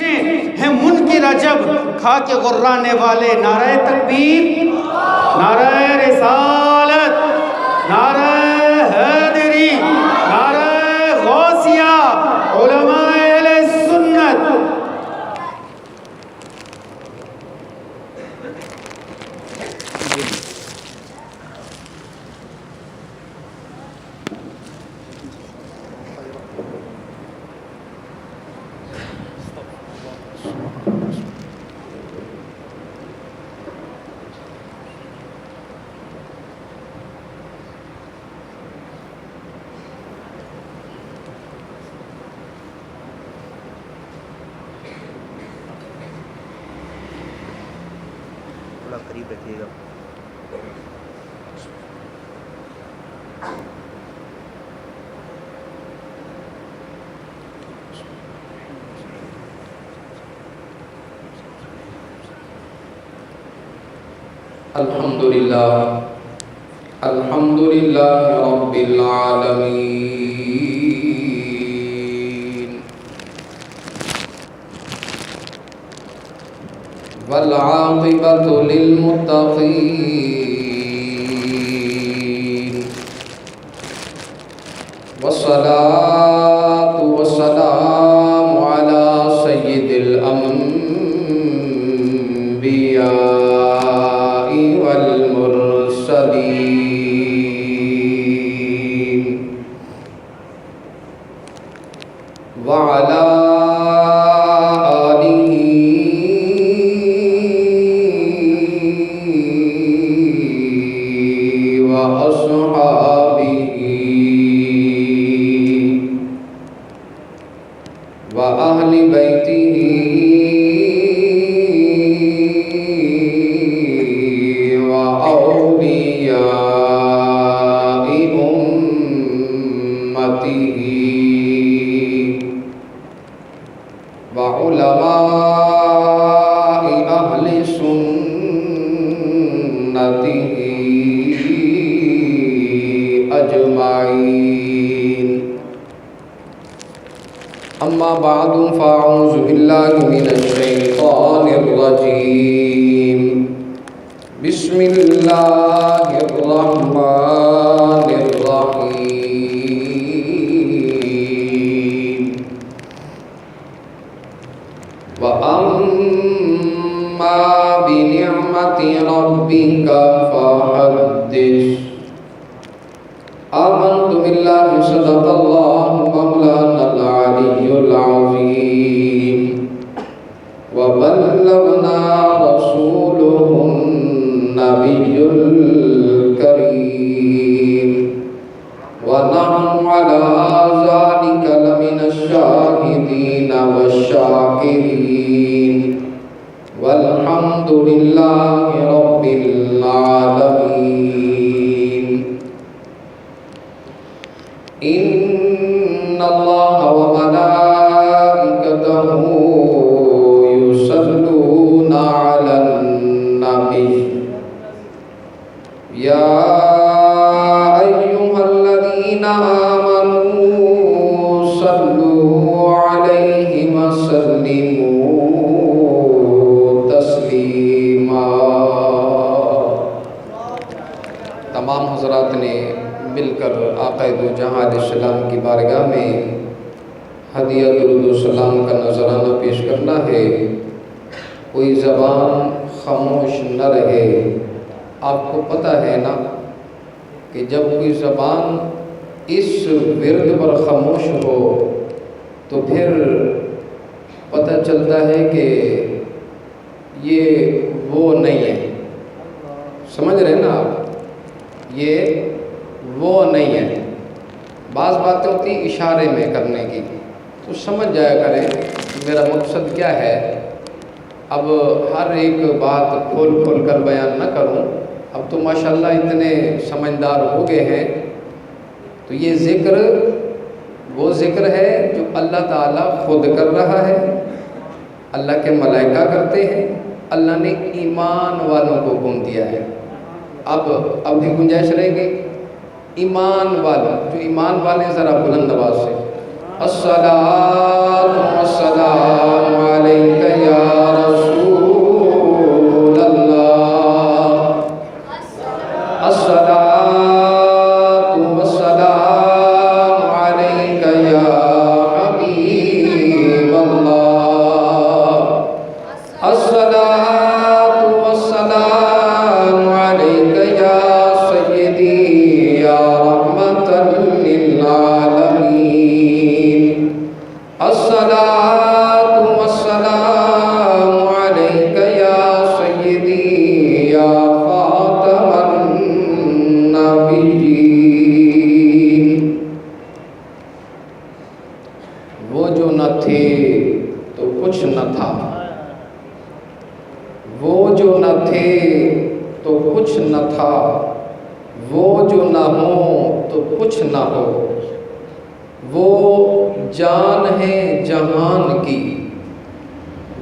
ہیں منکر جب کھا کے غرانے والے نعرہ تکبیر، نعرہ رسالت، نعرہ حیدری، نعرہ غوثیہ، علماء اہل سنت۔ تھوڑا قریب رکھیے گا۔ الحمدللہ رب العالمین، والعاقبۃ للمتقین، والصلاة والسلام علی سید الانبیاء والمرسلین، وعلی وأهل بيته وأولياء أمته وعلماء أهل سنته أجمعين. أما بعد فأعوذ بالله من الشيطان الرجيم. بسم الله الرحمن الرحيم. وأما بنعمة ربك فحدث. آمنت بالله صدق الله مولانا العلي العظيم، وبلغنا رسوله النبي الكريم، ونحن على ذلك لمن الشاهدين والشاكرين، والحمد لله رب العالمين. إن الله وملائكته يصلون على النبي يا أيها الذين آمنوا صلوا عليه وسلموا تسليما. تمام حضرات نے مل کر آقا دو جہاں علیہ السلام کی بارگاہ میں ہدیہ درود و سلام کا نذرانہ پیش کرنا ہے. کوئی زبان خاموش نہ رہے. آپ کو پتہ ہے نا کہ جب کوئی زبان اس ورد پر خاموش ہو تو پھر پتہ چلتا ہے کہ یہ وہ نہیں ہے. سمجھ رہے نا آپ؟ یہ وہ نہیں ہے. بعض باتیں ہوتی اشارے میں کرنے کی، تو سمجھ جایا کریں میرا مقصد کیا ہے. اب ہر ایک بات کھول کھول کر بیان نہ کروں. اب تو ماشاءاللہ اتنے سمجھدار ہو گئے ہیں. تو یہ ذکر وہ ذکر ہے جو اللہ تعالیٰ خود کر رہا ہے، اللہ کے ملائکہ کرتے ہیں، اللہ نے ایمان والوں کو حکم دیا ہے. اب بھی گنجائش رہے گی. ایمان والوں، جو ایمان والے ذرا بلند آواز سے الصلاۃ والسلام علیہ کچھ نہ تھا، وہ جو نہ تھے تو کچھ نہ تھا، وہ جو نہ ہوں تو کچھ نہ ہو، وہ جان ہے جہان کی،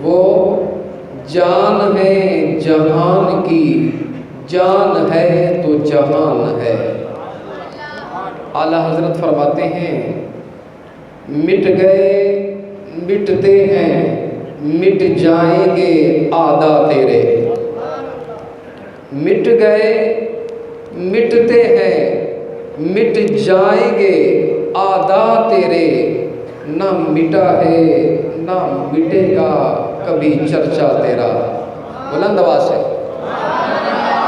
وہ جان ہے جہان کی، جان ہے تو جہان ہے۔ اعلیٰ حضرت فرماتے ہیں مٹ گئے مٹتے ہیں، مٹ جائیں گے آدا تیرے، مٹ گئے مٹتے ہیں، مٹ جائیں گے آدا تیرے، نہ مٹا ہے نہ مٹے گا کبھی چرچا تیرا۔ بلند آواز سے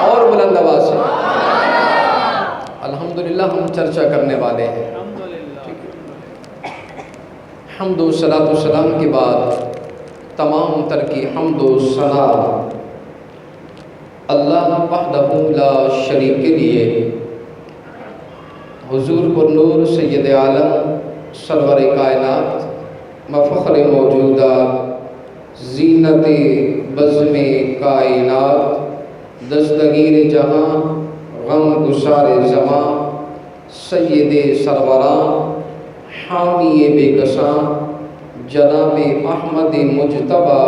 اور بلند آواز سے الحمدللہ ہم چرچا کرنے والے ہیں۔ حمد و صلاۃ و سلام کے بعد تمام تر کی حمد و ثنا اللہ وحدہ لا شریک کے لیے، حضور پر نور سید عالم سرور کائنات مفخر موجودہ زینت بزم کائنات دستگیر جہاں غم گسار زماں سید سروراں حامی بے کساں جناب احمد مجتبی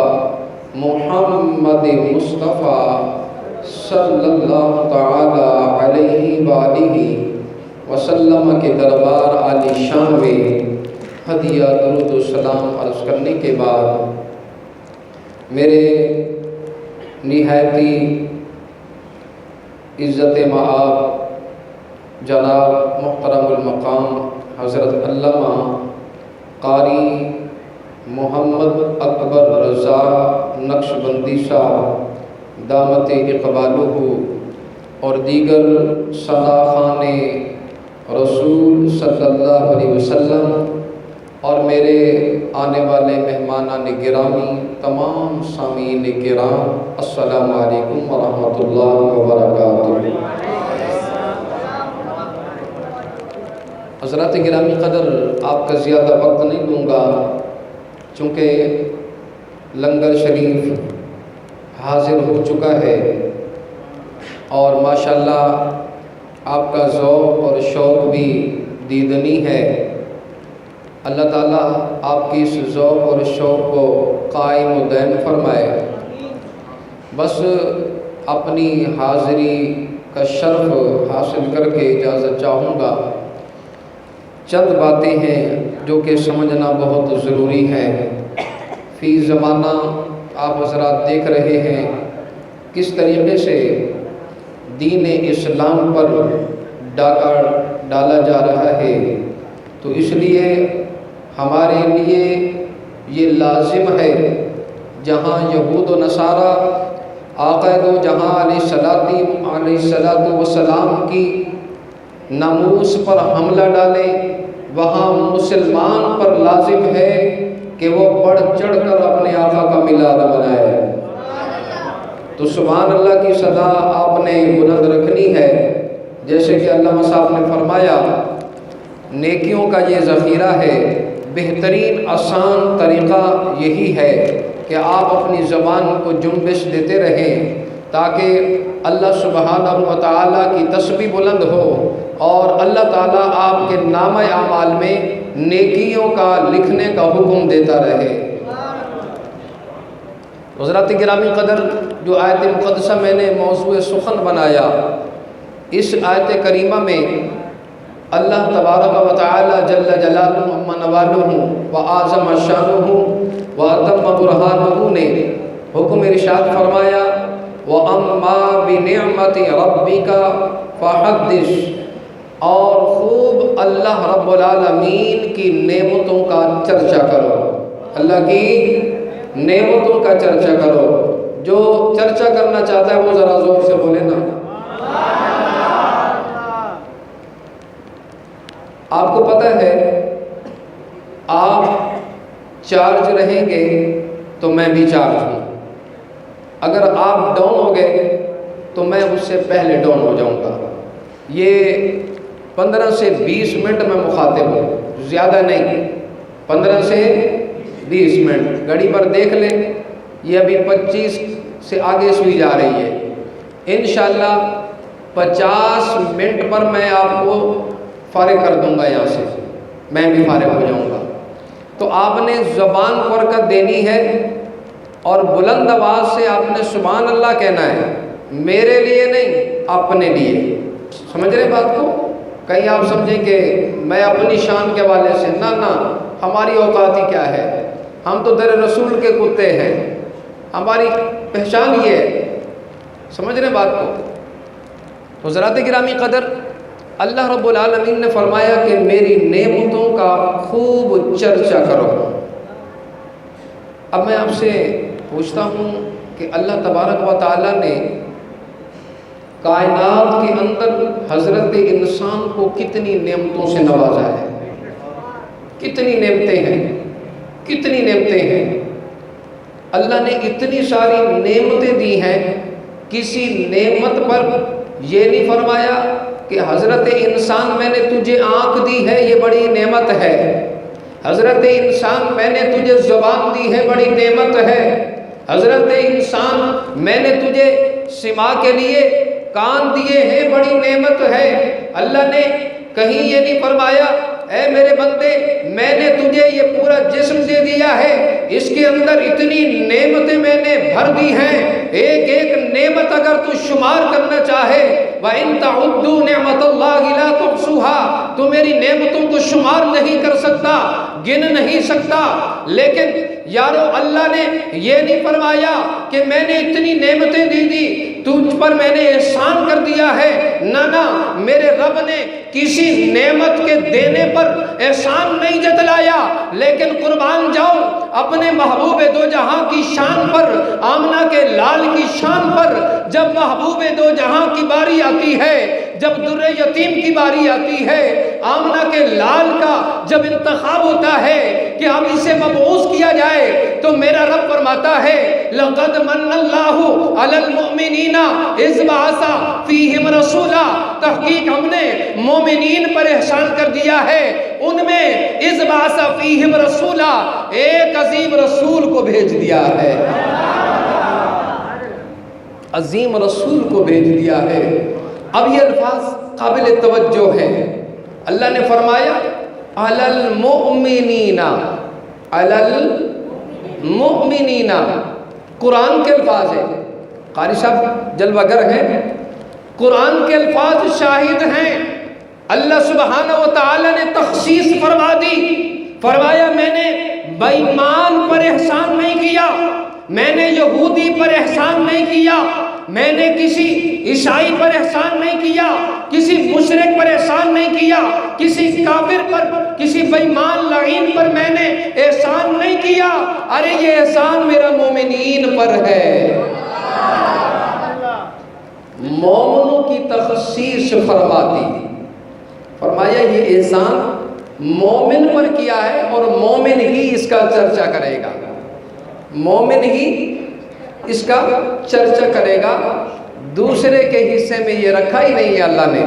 محمد مصطفیٰ صلی اللہ تعالی علیہ وآلہ وسلم کے دربار عالی شان میں ہدیہ درود و سلام عرض کرنے کے بعد میرے نہایتی عزت مآب جناب محترم المقام حضرت علامہ قاری محمد اکبر رضا نقشبندی صاحب دامت اقبالہ اور دیگر صداخان رسول صلی اللہ علیہ وسلم اور میرے آنے والے مہمانان گرامی، تمام سامعین کرام، السلام علیکم ورحمۃ اللہ وبرکاتہ۔ حضرات گرامی قدر، آپ کا زیادہ وقت نہیں لوں گا چونکہ لنگر شریف حاضر ہو چکا ہے اور ماشاءاللہ آپ کا ذوق اور شوق بھی دیدنی ہے۔ اللہ تعالیٰ آپ کی اس ذوق اور شوق کو قائم و دائم فرمائے۔ بس اپنی حاضری کا شرف حاصل کر کے اجازت چاہوں گا۔ چند باتیں ہیں جو کہ سمجھنا بہت ضروری ہے۔ فی زمانہ آپ حضرات دیکھ رہے ہیں کس طریقے سے دین اسلام پر ڈاکہ ڈالا جا رہا ہے، تو اس لیے ہمارے لیے یہ لازم ہے جہاں یہود و نصارہ آقا دو جہاں علیہ الصلاۃ والسلام کی ناموس پر حملہ ڈالے، وہاں مسلمان پر لازم ہے کہ وہ بڑھ چڑھ کر اپنے آقا کا میلاد منائے۔ تو سبحان اللہ کی صدا آپ نے بلند رکھنی ہے۔ جیسے کہ علامہ صاحب نے فرمایا نیکیوں کا یہ ذخیرہ ہے، بہترین آسان طریقہ یہی ہے کہ آپ اپنی زبان کو جنبش دیتے رہیں تاکہ اللہ سبحانہ و تعالیٰ کی تسبیح بلند ہو اور اللہ تعالیٰ آپ کے نامہ اعمال میں نیکیوں کا لکھنے کا حکم دیتا رہے۔ حضرات گرامی قدر، جو آیت مقدسہ میں نے موضوع سخن بنایا، اس آیت کریمہ میں اللہ تبارک و تعالی جل جلالہ عما نوالہ و اعظم شانہ و اتم برہانہ نے حکم ارشاد فرمایا وَأَمَّا بِنِعْمَةِ رَبِّكَ فَحَدِّثْ، اور خوب اللہ رب العالمین کی نعمتوں کا چرچا کرو، اللہ کی نعمتوں کا چرچا کرو۔ جو چرچا کرنا چاہتا ہے وہ ذرا زور سے بولے نا۔ آپ کو پتہ ہے آپ چارج رہیں گے تو میں بھی چارج ہوں، اگر آپ ڈاؤن ہو گئے تو میں اس سے پہلے ڈاؤن ہو جاؤں گا۔ یہ 15 سے 20 منٹ میں مخاطب ہوں، زیادہ نہیں، 15 سے 20 منٹ گھڑی پر دیکھ لیں، یہ ابھی 25 سے آگے سوئی جا رہی ہے۔ انشاءاللہ 50 منٹ پر میں آپ کو فارغ کر دوں گا، یہاں سے میں بھی فارغ ہو جاؤں گا۔ تو آپ نے زبان پر حرکت دینی ہے اور بلند آواز سے آپ نے سبحان اللہ کہنا ہے، میرے لیے نہیں، اپنے لیے۔ سمجھ رہے بات کو؟ کہیں آپ سمجھیں کہ میں اپنی شان کے حوالے سے، نہ ہماری اوقات ہی کیا ہے، ہم تو در رسول کے کتے ہیں، ہماری پہچان یہ ہے۔ سمجھ رہے بات کو؟ حضرات گرامی قدر، اللہ رب العالمین نے فرمایا کہ میری نعمتوں کا خوب چرچا کرو۔ اب میں آپ سے پوچھتا ہوں کہ اللہ تبارک و تعالیٰ نے کائنات کے اندر حضرت انسان کو کتنی نعمتوں سے نوازا ہے؟ کتنی نعمتیں ہیں، کتنی نعمتیں ہیں۔ اللہ نے اتنی ساری نعمتیں دی ہیں، کسی نعمت پر یہ نہیں فرمایا کہ حضرت انسان میں نے تجھے آنکھ دی ہے، یہ بڑی نعمت ہے۔ حضرت انسان میں نے تجھے زبان دی ہے، بڑی نعمت ہے۔ حضرت انسان میں نے تجھے سماع کے لیے کان دیے ہیں، بڑی نعمت ہے۔ اللہ نے کہیں یہ نہیں فرمایا اے میرے بندے میں نے تجھے یہ پورا جسم دے دیا ہے، اس کے اندر اتنی نعمتیں میں نے بھر دی ہیں، ایک ایک نعمت اگر تو شمار کرنا چاہے وَإِن تَعُدُّوا نِعْمَةَ اللَّهِ لَا تُحْصُوهَا، تو میری نعمتوں کو شمار نہیں کر سکتا، گن نہیں سکتا۔ لیکن یارو اللہ نے یہ نہیں فرمایا کہ میں نے اتنی نعمتیں دی تجھ پر میں نے احسان کر دیا ہے، نہ میرے رب نے کسی نعمت کے دینے پر احسان نہیں جتلایا۔ لیکن قربان جاؤ اپنے محبوب دو جہاں کی شان پر، آمنہ کے لال کی شان پر، جب محبوب دو جہاں کی باری آتی ہے، جب در یتیم کی باری آتی ہے، آمنہ کے لال کا جب انتخاب ہوتا ہے کہ اب اسے مبعوث کیا جائے، تو میرا رب فرماتا ہے لَقَدْ مَنَّ اللَّهُ عَلَى الْمُؤْمِنِينَ إِذْ بَعَثَ فِيهِمْ رَسُولًا، تحقیق ہم نے مومنین پر احسان کر دیا ہے، ان میں اِذْ بَعَثَ فِيهِمْ رَسُولًا، ایک عظیم رسول کو بھیج دیا ہے، عظیم رسول کو بھیج دیا ہے۔ اب یہ الفاظ قابل توجہ ہیں۔ اللہ نے فرمایا عَلَى الْمُؤْمِنِينَ، عَلَى الْمُؤْمِنِينَ، قرآن کے الفاظ ہیں، قاری صاحب جلوہ گر ہیں، قرآن کے الفاظ شاہد ہیں۔ اللہ سبحانہ و تعالی نے تخصیص فرما دی، فرمایا میں نے بے ایمان پر احسان نہیں کیا، میں نے یہودی پر احسان نہیں کیا، میں نے کسی عیسائی پر احسان نہیں کیا، کسی مشرک پر احسان نہیں کیا، کسی کافر پر، کسی بے ایمان لعین پر میں نے احسان نہیں کیا، ارے یہ احسان میرا مومنین پر ہے۔ مومنوں کی تخصیص فرماتی، فرمایا یہ احسان مومن پر کیا ہے اور مومن ہی اس کا چرچا کرے گا، مومن ہی اس کا چرچا کرے گا، دوسرے کے حصے میں یہ رکھا ہی نہیں ہے اللہ نے۔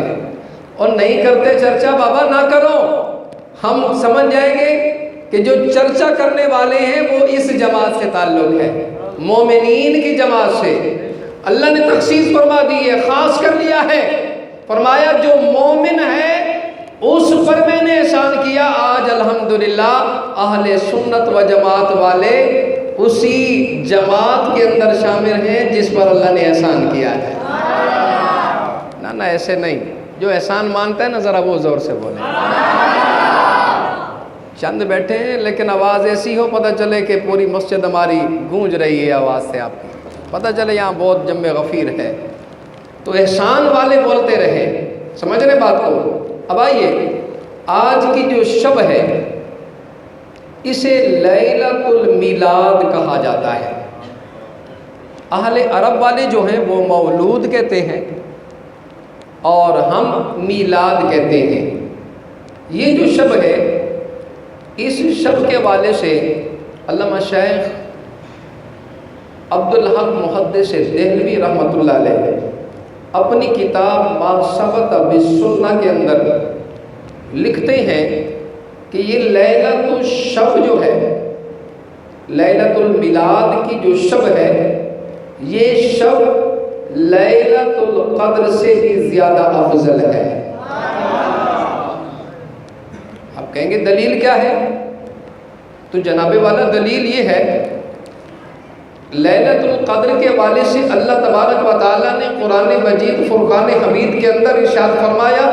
اور نہیں کرتے چرچا بابا نہ کرو، ہم سمجھ جائیں گے کہ جو چرچا کرنے والے ہیں وہ اس جماعت سے تعلق ہے، مومنین کی جماعت سے۔ اللہ نے تخصیص فرما دی ہے، خاص کر لیا ہے، فرمایا جو مومن ہے اس پر میں نے احسان کیا۔ آج الحمدللہ اہل سنت و جماعت والے اسی جماعت کے اندر شامل ہیں جس پر اللہ نے احسان کیا ہے۔ نہ ایسے نہیں، جو احسان مانتا ہے نا ذرا وہ زور سے بولے۔ چند بیٹھے ہیں لیکن آواز ایسی ہو پتہ چلے کہ پوری مسجد ہماری گونج رہی ہے آواز سے، آپ کی پتہ چلے یہاں بہت جمع غفیر ہے۔ تو احسان والے بولتے رہے، سمجھ رہے بات کو؟ اب آئیے آج کی جو شب ہے اسے لیلۃ المیلاد کہا جاتا ہے۔ اہل عرب والے جو ہیں وہ مولود کہتے ہیں اور ہم میلاد کہتے ہیں۔ یہ جو شب ہے اس شب کے والے سے علامہ شیخ عبدالحق محدث دہلوی رحمۃ اللہ علیہ اپنی کتاب ما ثبت بالسنہ کے اندر لکھتے ہیں کہ یہ لیلۃ الشب جو ہے لیلۃ المیلاد کی جو شب ہے یہ شب لیلۃ القدر سے بھی زیادہ افضل ہے۔ آپ کہیں گے دلیل کیا ہے؟ تو جناب والا دلیل یہ ہے، لیلۃ القدر کے حوالے سے اللہ تبارک و تعالیٰ نے قرآن مجید فرقان حمید کے اندر ارشاد فرمایا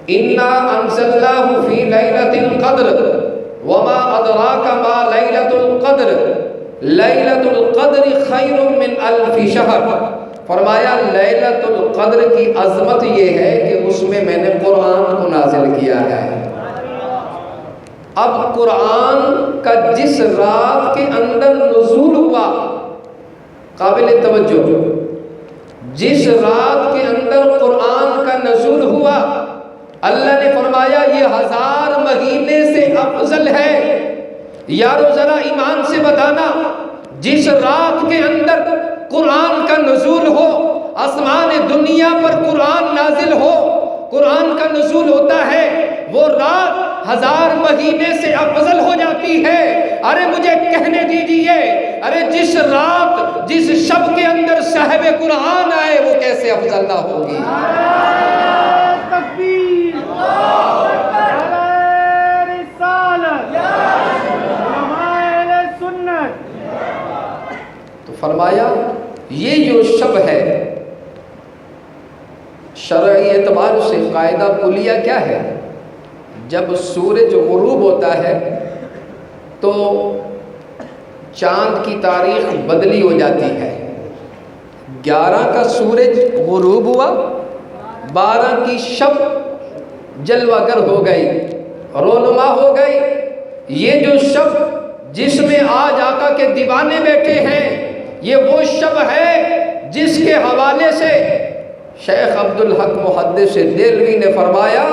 اِنَّا أَنزَلْنَاهُ فِي لَيْلَةِ الْقَدْرِ وَمَا أَدْرَاكَ مَا لَيْلَةُ الْقَدْرِ لَيْلَةُ الْقَدْرِ خَيْرٌ مِّنْ أَلْفِ شَهْرٍ۔ فرمایا لیلۃ القدر کی عظمت یہ ہے کہ اس میں نے قرآن کو نازل کیا ہے۔ اب قرآن کا جس رات کے اندر نزول ہوا، قابل توجہ، جس رات کے اندر قرآن کا نزول ہوا، اللہ نے فرمایا یہ 1000 مہینے سے افضل ہے۔ یارو ذرا ایمان سے بتانا، جس رات کے اندر قرآن کا نزول ہو، آسمان دنیا پر قرآن نازل ہو، قرآن کا نزول ہوتا ہے، وہ رات 1000 مہینے سے افضل ہو جاتی ہے۔ ارے مجھے کہنے دیجئے، ارے جس رات جس شب کے اندر صاحب قرآن آئے وہ کیسے افضل نہ ہوگی؟ تو فرمایا یہ جو شب ہے شرعی اعتبار سے قاعدہ کلیہ کیا ہے؟ جب سورج غروب ہوتا ہے تو چاند کی تاریخ بدلی ہو جاتی ہے۔ 11 کا سورج غروب ہوا، 12 کی شب جلوہ گر ہو گئی، رونما ہو گئی۔ یہ جو شب جس میں آج آقا کے دیوانے بیٹھے ہیں، یہ وہ شب ہے جس کے حوالے سے شیخ عبدالحق محدث دہلوی نے فرمایا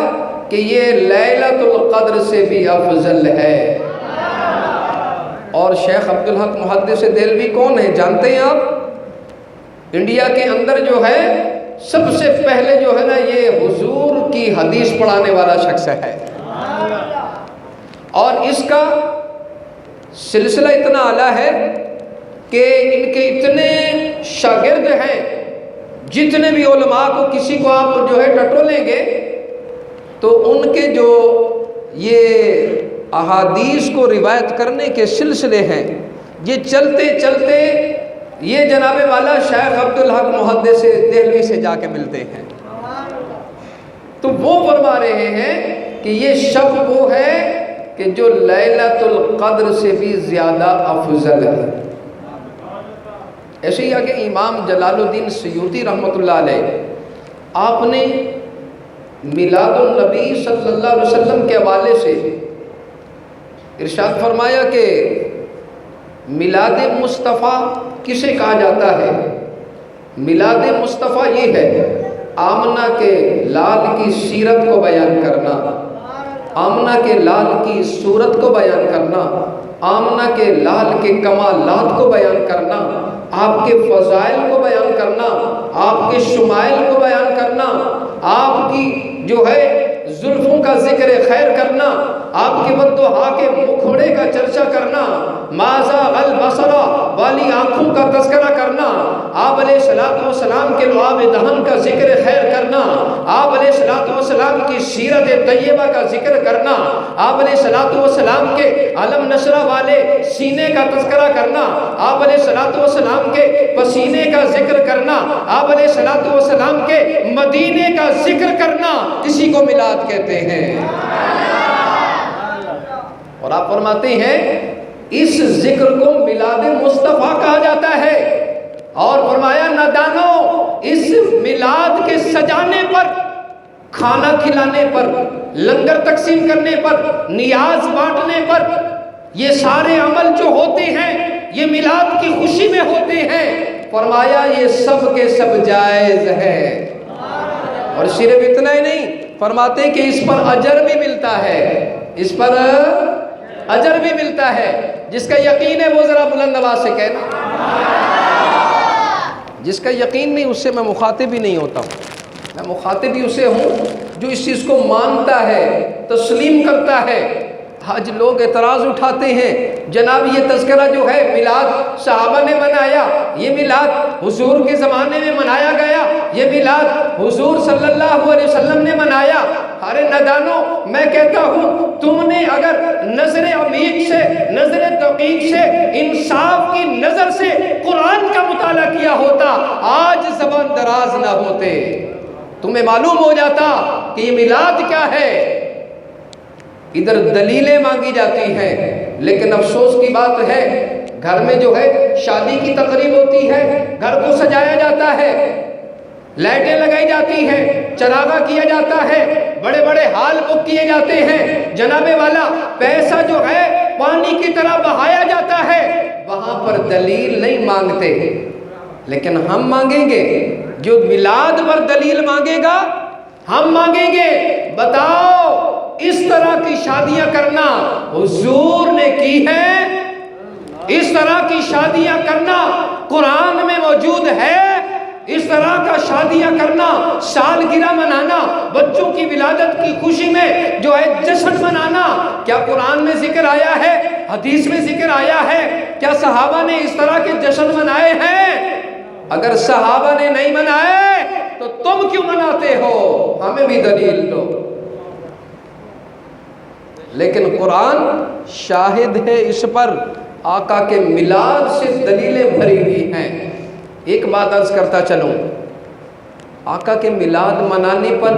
کہ یہ لیلۃ القدر سے بھی افضل ہے۔ اور شیخ عبدالحق محدث دہلوی کون ہے جانتے ہیں آپ؟ انڈیا کے اندر جو ہے سب سے پہلے جو ہے نا یہ حضور کی حدیث پڑھانے والا شخص ہے، اور اس کا سلسلہ اتنا اعلیٰ ہے کہ ان کے اتنے شاگرد ہیں، جتنے بھی علماء کو کسی کو آپ جو ہے ٹٹولیں گے تو ان کے جو یہ احادیث کو روایت کرنے کے سلسلے ہیں، یہ چلتے چلتے یہ جناب والا شیخ عبدالحق محدث دہلوی سے جا کے ملتے ہیں، تو وہ فرما رہے ہیں کہ یہ شب وہ ہے کہ جو لیلۃ القدر سے بھی زیادہ افضل ہے۔ ایسے ہی کہ امام جلال الدین سیوطی رحمۃ اللہ علیہ، آپ نے میلاد النبی صلی اللہ علیہ وسلم کے حوالے سے ارشاد فرمایا کہ میلاد مصطفیٰ کسے کہا جاتا ہے؟ میلاد مصطفیٰ یہ ہے آمنہ کے لال کی سیرت کو بیان کرنا، آمنہ کے لال کی صورت کو بیان کرنا، آمنہ کے لال کے کمالات کو بیان کرنا، آپ کے فضائل کو بیان کرنا، آپ کے شمائل کو بیان کرنا، آپ کی جو ہے زلفوں کا ذکر خیر کرنا، آپ کے بدوہا کے مکھوڑے کا چرچا کرنا، مازا البصرہ والی آنکھوں کا تذکرہ کرنا، آپ علیہ السلام کے لعاب دہن کا ذکر خیر کرنا، آپ علیہ السلام کی سیرت طیبہ کا ذکر کرنا، آپ علیہ السلام کے علم نشرہ والے سینے کا تذکرہ کرنا، آپ علیہ السلام کے پسینے کا ذکر کرنا، آپ علیہ السلام کے مدینے کا ذکر کرنا، اسی کو میلاد کہتے ہیں۔ اور آپ فرماتے ہیں اس ذکر کو میلاد مصطفیٰ کہا جاتا ہے، اور فرمایا نادانو اس میلاد کے سجانے پر، کھانا کھلانے پر، لنگر تقسیم کرنے پر، نیاز بانٹنے پر، یہ سارے عمل جو ہوتے ہیں یہ میلاد کی خوشی میں ہوتے ہیں، فرمایا یہ سب کے سب جائز ہے۔ اور صرف اتنا ہی نہیں، فرماتے ہیں کہ اس پر اجر بھی ملتا ہے، اس پر اجر بھی ملتا ہے۔ جس کا یقین ہے وہ ذرا بلند آواز سے کہنا۔ جس کا یقین نہیں اس سے میں مخاطب ہی نہیں ہوتا ہوں، میں مخاطب ہی اسے ہوں جو اس چیز کو مانتا ہے، تسلیم کرتا ہے۔ آج لوگ اعتراض اٹھاتے ہیں جناب یہ تذکرہ جو ہے میلاد صحابہ نے منایا، یہ میلاد حضور کے زمانے میں منایا گیا، یہ میلاد حضور صلی اللہ علیہ وسلم نے منایا۔ ارے نادانو، میں کہتا ہوں تم نے اگر نظر عمیق سے، نظر دقیق سے، انصاف کی نظر سے قرآن کا مطالعہ کیا ہوتا، آج زبان دراز نہ ہوتے، تمہیں معلوم ہو جاتا کہ یہ میلاد کیا ہے۔ ادھر دلیلیں مانگی جاتی ہیں، لیکن افسوس کی بات ہے گھر میں جو ہے شادی کی تقریب ہوتی ہے، گھر کو سجایا جاتا ہے، لائٹیں لگائی جاتی ہیں، چراغاں کیا جاتا ہے، بڑے بڑے ہال بک کیے جاتے ہیں، جناب والا پیسہ جو ہے پانی کی طرح بہایا جاتا ہے، وہاں پر دلیل نہیں مانگتے۔ لیکن ہم مانگیں گے، جو میلاد پر دلیل مانگے گا ہم مانگیں گے، بتاؤ اس طرح کی شادیاں کرنا حضور نے کی ہے؟ اس طرح کی شادیاں کرنا قرآن میں موجود ہے؟ اس طرح کا شادیاں کرنا، سالگرہ منانا، بچوں کی ولادت کی خوشی میں جو ہے جشن منانا، کیا قرآن میں ذکر آیا ہے؟ حدیث میں ذکر آیا ہے؟ کیا صحابہ نے اس طرح کے جشن منائے ہیں؟ اگر صحابہ نے نہیں منائے تو تم کیوں مناتے ہو؟ ہمیں بھی دلیل دو۔ لیکن قرآن شاہد ہے اس پر، آقا کے میلاد سے دلیلیں بھری ہوئی ہیں۔ ایک بات عرض کرتا چلوں، آقا کے میلاد منانے پر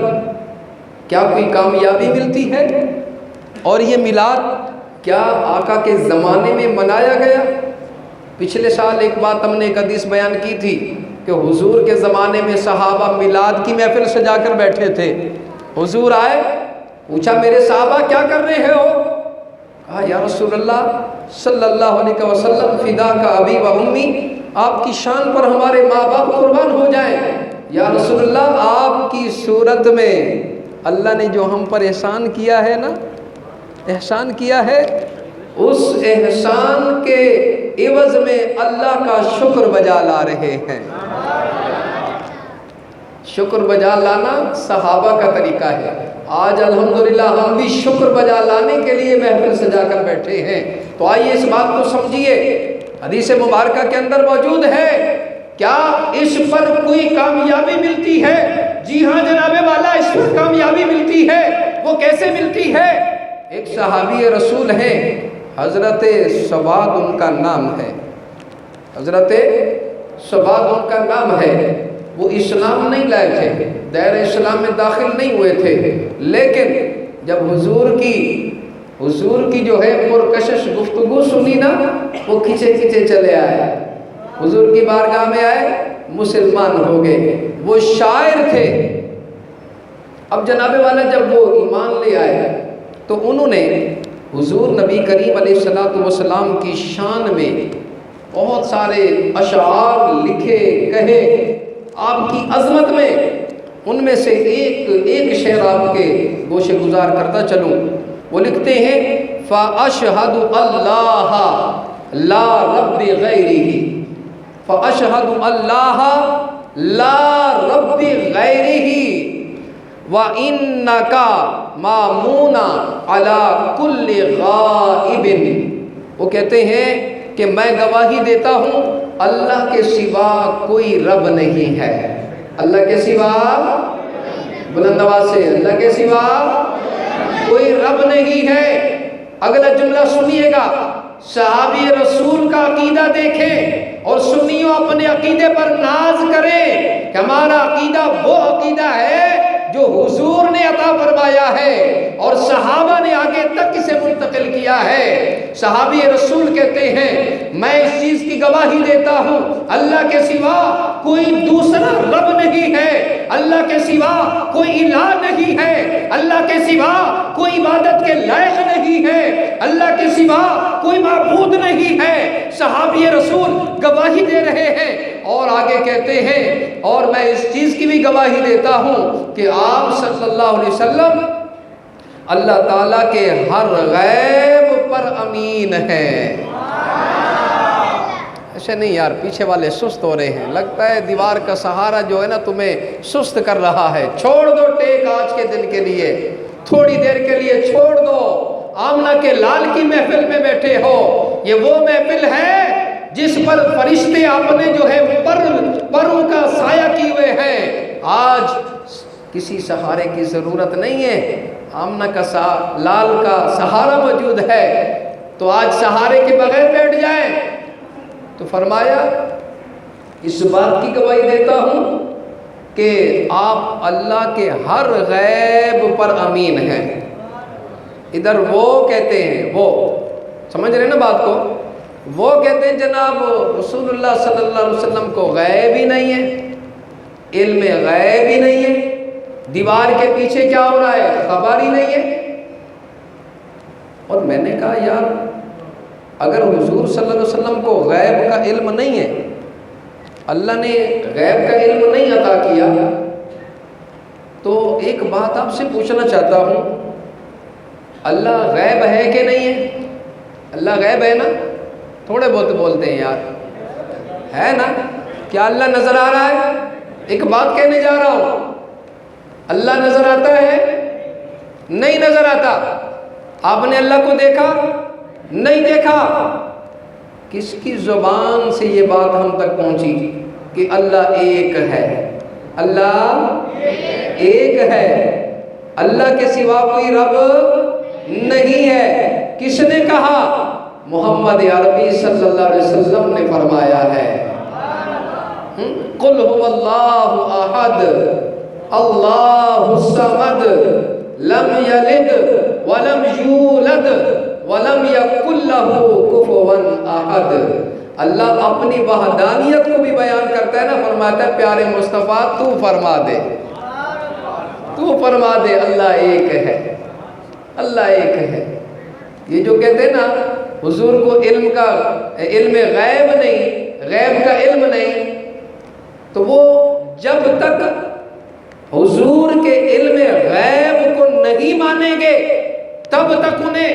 کیا کوئی کامیابی ملتی ہے؟ اور یہ میلاد کیا آقا کے زمانے میں منایا گیا؟ پچھلے سال ایک بات ہم نے ایک حدیث بیان کی تھی کہ حضور کے زمانے میں صحابہ میلاد کی محفل سجا کر بیٹھے تھے، حضور آئے، پوچھا میرے صحابہ کیا کر رہے ہو؟ کہا یا رسول اللہ صلی اللہ علیہ وسلم فدا کا ابی و امی، آپ کی شان پر ہمارے ماں باپ قربان ہو جائیں۔ یا رسول اللہ آپ کی صورت میں اللہ نے جو ہم پر احسان کیا ہے نا، احسان کیا ہے، اس احسان کے عوض میں اللہ کا شکر بجا لا رہے ہیں۔ شکر بجا لانا صحابہ کا طریقہ ہے، آج الحمدللہ ہم بھی شکر بجا لانے کے لیے محفل سجا کر بیٹھے ہیں۔ تو آئیے اس بات کو سمجھیے، حدیث مبارکہ کے اندر موجود ہے، کیا اس پر کوئی کامیابی ملتی ہے؟ جی ہاں جناب والا، اس پر کامیابی ملتی ہے۔ وہ کیسے ملتی ہے؟ ایک صحابی رسول ہیں، حضرت ثوبان ان کا نام ہے، حضرت ثوبان ان کا نام ہے۔ وہ اسلام نہیں لائے تھے، دائرہ اسلام میں داخل نہیں ہوئے تھے، لیکن جب حضور کی جو ہے پرکشش گفتگو سنی نا، وہ کھچے کھچے چلے آئے، حضور کی بارگاہ میں آئے، مسلمان ہو گئے۔ وہ شاعر تھے۔ اب جناب والا جب وہ ایمان لے آئے تو انہوں نے حضور نبی کریم علیہ السلام کی شان میں بہت سارے اشعار لکھے، کہے آپ کی عظمت میں۔ ان میں سے ایک شعر آپ کے گوشے گزار کرتا چلوں، وہ لکھتے ہیں فَأَشْهَدُ اللَّهَ لَا رَبِّ غَيْرِهِ، فَأَشْهَدُ اللَّهَ لَا رَبِّ غَيْرِهِ وَإِنَّكَ مَامُونَ عَلَى كُلِّ غَائِبٍ۔ وہ کہتے ہیں کہ میں گواہی دیتا ہوں اللہ کے سوا کوئی رب نہیں ہے، اللہ کے سوا، بلند آواز سے، اللہ کے سوا کوئی رب نہیں ہے۔ اگلا جملہ سنیے گا، صحابی رسول کا عقیدہ دیکھیں اور سنیوں اپنے عقیدے پر ناز کریں کہ ہمارا عقیدہ وہ عقیدہ ہے جو حضور نے عطا فرمایا ہے اور صحابہ نے آگے تک اسے منتقل کیا ہے۔ صحابی رسول کہتے ہیں میں اس چیز کی گواہی دیتا ہوں اللہ کے سوا کوئی دوسرا رب نہیں ہے، اللہ کے سوا کوئی الہ نہیں ہے، اللہ کے سوا کوئی عبادت کے لائق نہیں ہے، اللہ کے سوا کوئی معبود نہیں ہے۔ صحابی رسول گواہی دے رہے ہیں اور آگے کہتے ہیں اور میں اس چیز کی بھی گواہی دیتا ہوں کہ آپ صلی اللہ علیہ وسلم اللہ تعالیٰ کے ہر غیب پر امین ہیں۔ ایسے نہیں یار، پیچھے والے سست ہو رہے ہیں، لگتا ہے دیوار کا سہارا جو ہے نا تمہیں سست کر رہا ہے۔ چھوڑ دو ٹیک آج کے دن کے لیے، تھوڑی دیر کے لیے چھوڑ دو، آمنہ کے لال کی محفل میں بیٹھے ہو، یہ وہ محفل ہے جس پر فرشتے اپنے جو ہے پروں کا سایہ کیے ہوئے ہیں۔ آج کسی سہارے کی ضرورت نہیں ہے، آمنہ کا لال کا سہارا موجود ہے، تو آج سہارے کے بغیر بیٹھ جائیں۔ تو فرمایا اس بات کی گواہی دیتا ہوں کہ آپ اللہ کے ہر غیب پر امین ہیں۔ ادھر وہ کہتے ہیں، وہ سمجھ رہے ہیں نا بات کو، وہ کہتے ہیں جناب رسول اللہ صلی اللہ علیہ وسلم کو غیب ہی نہیں ہے، علم غیب ہی نہیں ہے، دیوار کے پیچھے کیا ہو رہا ہے خبر ہی نہیں ہے۔ اور میں نے کہا یار اگر حضور صلی اللہ علیہ وسلم کو غیب کا علم نہیں ہے، اللہ نے غیب کا علم نہیں عطا کیا، تو ایک بات آپ سے پوچھنا چاہتا ہوں، اللہ غیب ہے کہ نہیں ہے؟ اللہ غیب ہے نا؟ تھوڑے بہت بولتے ہیں یار، ہے نا؟ کیا اللہ نظر آ رہا ہے؟ ایک بات کہنے جا رہا ہوں، اللہ نظر آتا ہے؟ نہیں نظر آتا۔ آپ نے اللہ کو دیکھا؟ نہیں دیکھا۔ کس کی زبان سے یہ بات ہم تک پہنچی کہ اللہ ایک ہے؟ اللہ ایک ہے، اللہ کے سوا کوئی رب نہیں ہے۔ کس نے کہا؟ محمد عربی صلی اللہ علیہ وسلم نے فرمایا ہے، قل هو اللہ احد اللہ الصمد لم یلد ولم یولد ولم یکن لہ کفوا احد۔ اللہ اپنی وحدانیت کو بھی بیان کرتا ہے نا، فرماتا ہے پیارے مصطفیٰ تو فرما دے، تو فرما دے اللہ ایک ہے، اللہ ایک ہے۔ یہ جو کہتے ہیں نا حضور کو علم غیب نہیں، غیب کا علم نہیں، تو وہ جب تک حضور کے علم غیب کو نہیں مانیں گے تب تک انہیں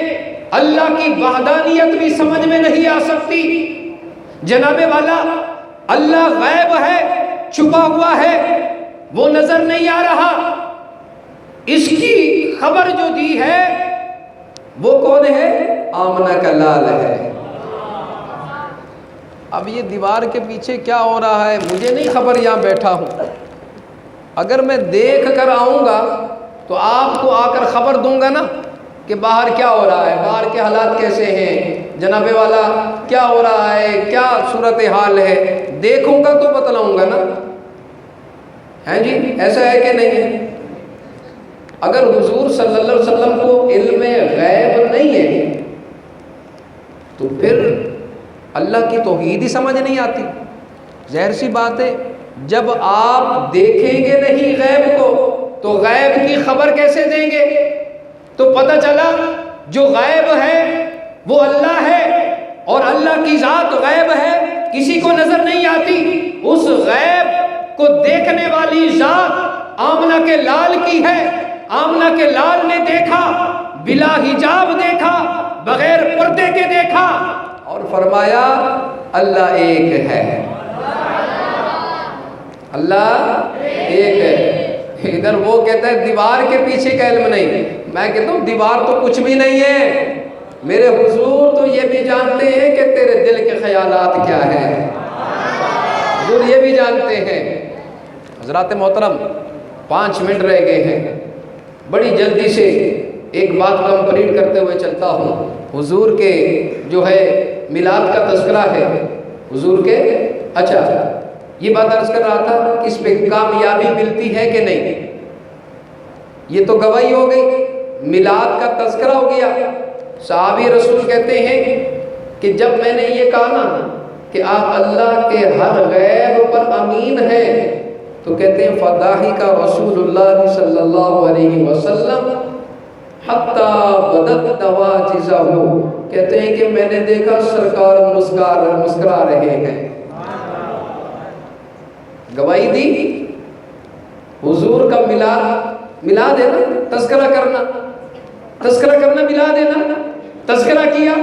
اللہ کی وحدانیت بھی سمجھ میں نہیں آ سکتی۔ جناب والا اللہ غیب ہے، چھپا ہوا ہے، وہ نظر نہیں آ رہا، اس کی خبر جو دی ہے وہ کون ہے؟ آمنہ کا لال ہے۔ اب یہ دیوار کے پیچھے کیا ہو رہا ہے مجھے نہیں خبر، یہاں بیٹھا ہوں، اگر میں دیکھ کر آؤں گا تو آپ کو آ کر خبر دوں گا نا کہ باہر کیا ہو رہا ہے، باہر کے حالات کیسے ہیں، جناب والا کیا ہو رہا ہے، کیا صورتحال ہے، دیکھوں گا تو بتلاؤں گا نا، ہیں جی؟ ایسا ہے کہ نہیں ہے؟ اگر حضور صلی اللہ علیہ وسلم کو علم غیب نہیں ہے تو پھر اللہ کی توحید ہی سمجھ نہیں آتی۔ ظاہر سی بات ہے، جب آپ دیکھیں گے نہیں غیب کو تو غیب کی خبر کیسے دیں گے؟ تو پتہ چلا جو غیب ہے وہ اللہ ہے، اور اللہ کی ذات غیب ہے، کسی کو نظر نہیں آتی۔ اس غیب کو دیکھنے والی ذات آمنہ کے لال کی ہے۔ آمنہ کے لال نے دیکھا، بلا حجاب دیکھا، بغیر پردے کے دیکھا، اور فرمایا اللہ ایک ہے، اللہ ایک ہے۔ ادھر وہ کہتا ہے دیوار کے پیچھے کا علم نہیں، میں کہتا ہوں دیوار تو کچھ بھی نہیں ہے، میرے حضور تو یہ بھی جانتے ہیں کہ تیرے دل کے خیالات کیا ہیں، حضور یہ بھی جانتے ہیں۔ حضرات محترم 5 منٹ رہ گئے ہیں، بڑی جلدی سے ایک بات کمپلیٹ کرتے ہوئے چلتا ہوں۔ حضور کے جو ہے میلاد کا تذکرہ ہے، حضور کے اچھا یہ بات عرض کر رہا تھا کہ اس پہ کامیابی ملتی ہے کہ نہیں، یہ تو گواہی ہو گئی، میلاد کا تذکرہ ہو گیا۔ صحابی رسول کہتے ہیں کہ جب میں نے یہ کہا نا کہ آپ اللہ کے ہر غیب پر امین ہیں، تو کہتے ہیں فضاحک رسول اللہ صلی اللہ علیہ وسلم حتی بدت نواجزہ، کہتے ہیں کہ میں نے دیکھا سرکار مسکرا رہے ہیں۔ گواہی دی، حضور کا میلاد ہے نا، تذکرہ کرنا میلاد ہے نا، تذکرہ کیا،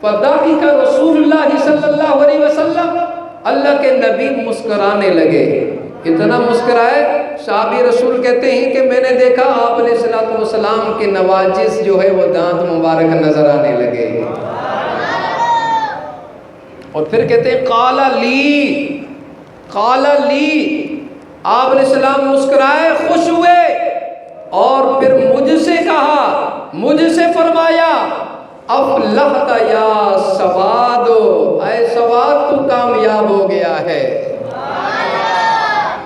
فضاحک رسول اللہ صلی اللہ علیہ وسلم، اللہ کے نبی مسکرانے لگے۔ اتنا مسکرائے، صحابی رسول کہتے ہیں کہ میں نے دیکھا آپ علیہ الصلوۃ والسلام کے نواجس جو ہے وہ دانت مبارک نظر آنے لگے۔ اور پھر کہتے ہیں قال لی، آپ علیہ السلام مسکرائے، خوش ہوئے، اور پھر مجھ سے کہا، مجھ سے فرمایا افلحت یا سواد، اے سواد تو کامیاب ہو گیا ہے،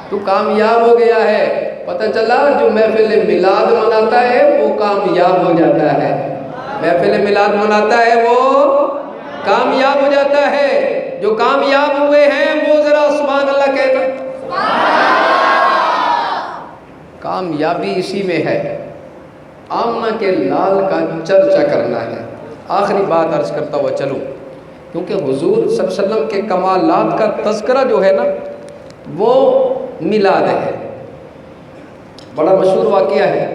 تو کامیاب ہو گیا ہے۔ پتہ چلا جو محفل میلاد مناتا ہے وہ کامیاب ہو جاتا ہے، محفل میلاد مناتا ہے وہ کامیاب ہو جاتا ہے۔ جو کامیاب ہوئے ہیں وہ ذرا سبحان اللہ کہنا۔ کامیابی اسی میں ہے، آمنہ کے لال کا چرچا کرنا ہے۔ آخری بات عرض کرتا ہوا چلوں، کیونکہ حضور صلی اللہ علیہ وسلم کے کمالات کا تذکرہ جو ہے نا وہ میلاد ہے۔ بڑا مشہور واقعہ ہے،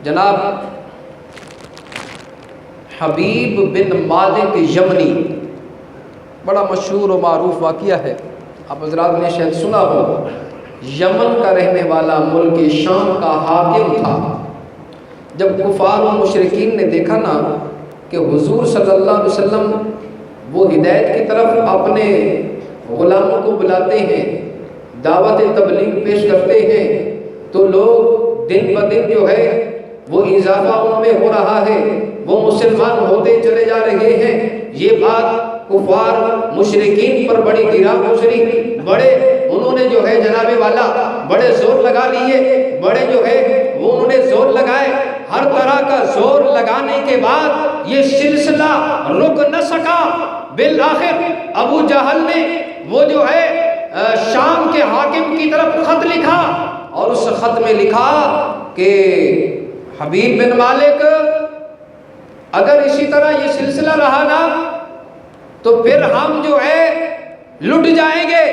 جناب حبیب بن مالک یمنی، بڑا مشہور و معروف واقعہ ہے، آپ حضرات نے شاید سنا ہو۔ یمن کا رہنے والا ملک شام کا حاکم تھا۔ جب کفار و مشرکین نے دیکھا نا کہ حضور صلی اللہ علیہ وسلم وہ ہدایت کی طرف اپنے غلاموں کو بلاتے ہیں، دعوت تبلیغ پیش کرتے ہیں، تو لوگ دن بدن جو ہے وہ اضافہ ان میں ہو رہا ہے، وہ مسلمان ہوتے چلے جا رہے ہیں، یہ بات کفار مشرکین پر بڑی گرا گزری، بڑے انہوں نے جو ہے جناب والا بڑے زور لگا لیے، بڑے جو ہے وہ انہوں نے زور لگائے، ہر طرح کا زور لگانے کے بعد یہ سلسلہ رک نہ سکا۔ بالآخر ابو جہل نے وہ جو ہے شام کے حاکم کی طرف خط لکھا، اور اس خط میں لکھا کہ حبیب بن مالک اگر اسی طرح یہ سلسلہ رہا نا تو پھر ہم جو ہے لٹ جائیں گے،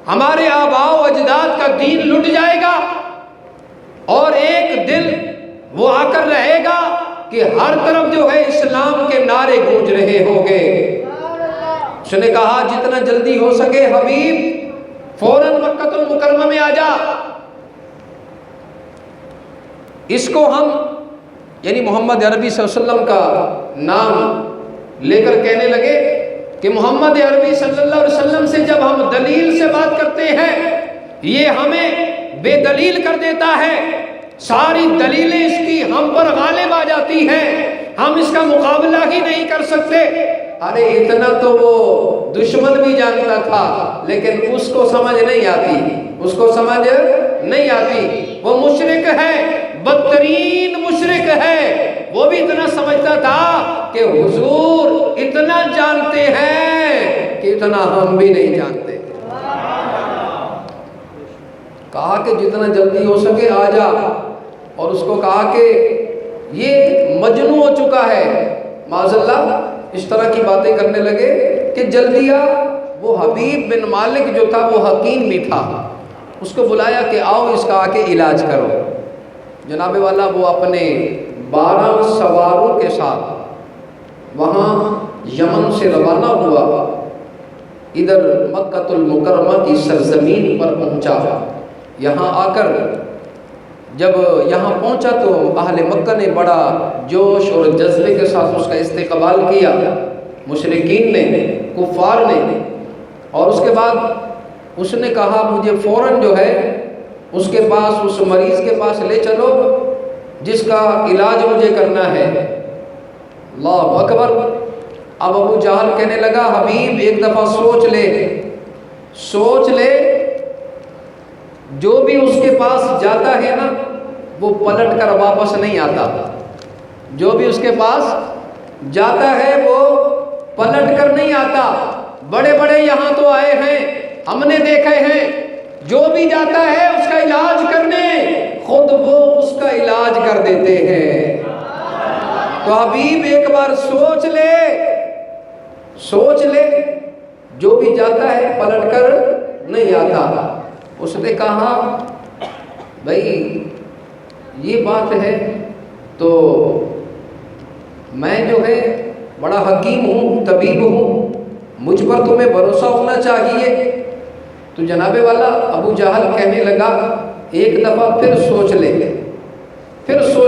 ہمارے آباء و اجداد کا دین لٹ جائے گا، اور ایک دن وہ آ کر رہے گا کہ ہر طرف جو ہے اسلام کے نعرے گونج رہے ہوں گے۔ اس نے کہا جتنا جلدی ہو سکے حبیب فوراً مکہ المکرمہ میں آ جا۔ اس کو ہم یعنی محمد عربی صلی اللہ علیہ وسلم کا نام لے کر کہنے لگے کہ محمد عربی صلی اللہ علیہ وسلم سے جب ہم دلیل سے بات کرتے ہیں یہ ہمیں بے دلیل کر دیتا ہے، ساری دلیلیں اس کی ہم پر غالب آ جاتی ہیں، ہم اس کا مقابلہ ہی نہیں کر سکتے۔ ارے اتنا تو وہ دشمن بھی جانتا تھا، لیکن اس کو سمجھ نہیں آتی، اس کو سمجھ نہیں آتی۔ وہ مشرک ہے، بدترین مشرک ہے، وہ بھی اتنا سمجھتا تھا کہ حضور اتنا جانتے ہیں کہ اتنا ہم بھی نہیں جانتے۔ کہا کہ جتنا جلدی ہو سکے آ جا، اور اس کو کہا کہ یہ مجنون ہو چکا ہے، معاذ اللہ اس طرح کی باتیں کرنے لگے کہ جلدی آ۔ وہ حبیب بن مالک جو تھا وہ حکیم بھی تھا، اس کو بلایا کہ آؤ اس کا آ کے علاج کرو۔ جناب والا وہ اپنے 12 سواروں کے ساتھ وہاں یمن سے روانہ ہوا، ادھر مکہ المکرمہ کی سرزمین پر پہنچا۔ یہاں آ کر جب یہاں پہنچا تو اہل مکہ نے بڑا جوش اور جذبے کے ساتھ اس کا استقبال کیا، مشرکین نے، کفار نے، اور اس کے بعد اس نے کہا مجھے فوراً جو ہے اس کے پاس، اس مریض کے پاس لے چلو جس کا علاج مجھے کرنا ہے۔ اللہ اکبر۔ اب ابو جہل کہنے لگا حبیب ایک دفعہ سوچ لے، جو بھی اس کے پاس جاتا ہے نا وہ پلٹ کر واپس نہیں آتا، جو بھی اس کے پاس جاتا ہے وہ پلٹ کر نہیں آتا۔ بڑے بڑے یہاں تو آئے ہیں، ہم نے دیکھے ہیں، جو بھی جاتا ہے اس کا علاج کرنے خود وہ اس کا علاج کر دیتے ہیں۔ تو حبیب ایک بار سوچ لے، جو بھی جاتا ہے پلٹ کر نہیں آتا۔ اس نے کہا بھائی یہ بات ہے تو میں جو ہے بڑا حکیم ہوں، طبیب ہوں، مجھ پر تمہیں بھروسہ ہونا چاہیے، تو جناب والا ابو جہل کہنے لگا ایک دفعہ پھر سوچ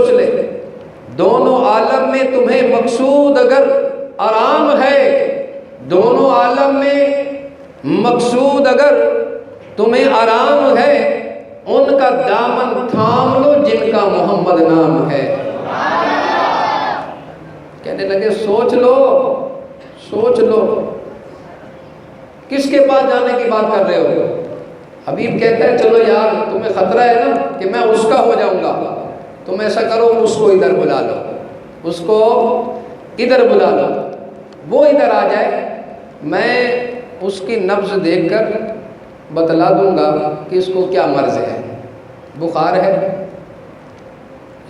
لے، دونوں عالم میں تمہیں مقصود اگر آرام ہے، دونوں عالم میں مقصود اگر تمہیں آرام ہے، ان کا دامن تھام لو جن کا محمد نام ہے۔ کہنے لگے سوچ لو، کس کے پاس جانے کی بات کر رہے ہو؟ حبیب کہتا ہے چلو یار تمہیں خطرہ ہے نا کہ میں اس کا ہو جاؤں گا، تم ایسا کرو اس کو ادھر بلا لو، وہ ادھر آ جائے، میں اس کی نبض دیکھ کر بتلا دوں گا کہ اس کو کیا مرض ہے، بخار ہے،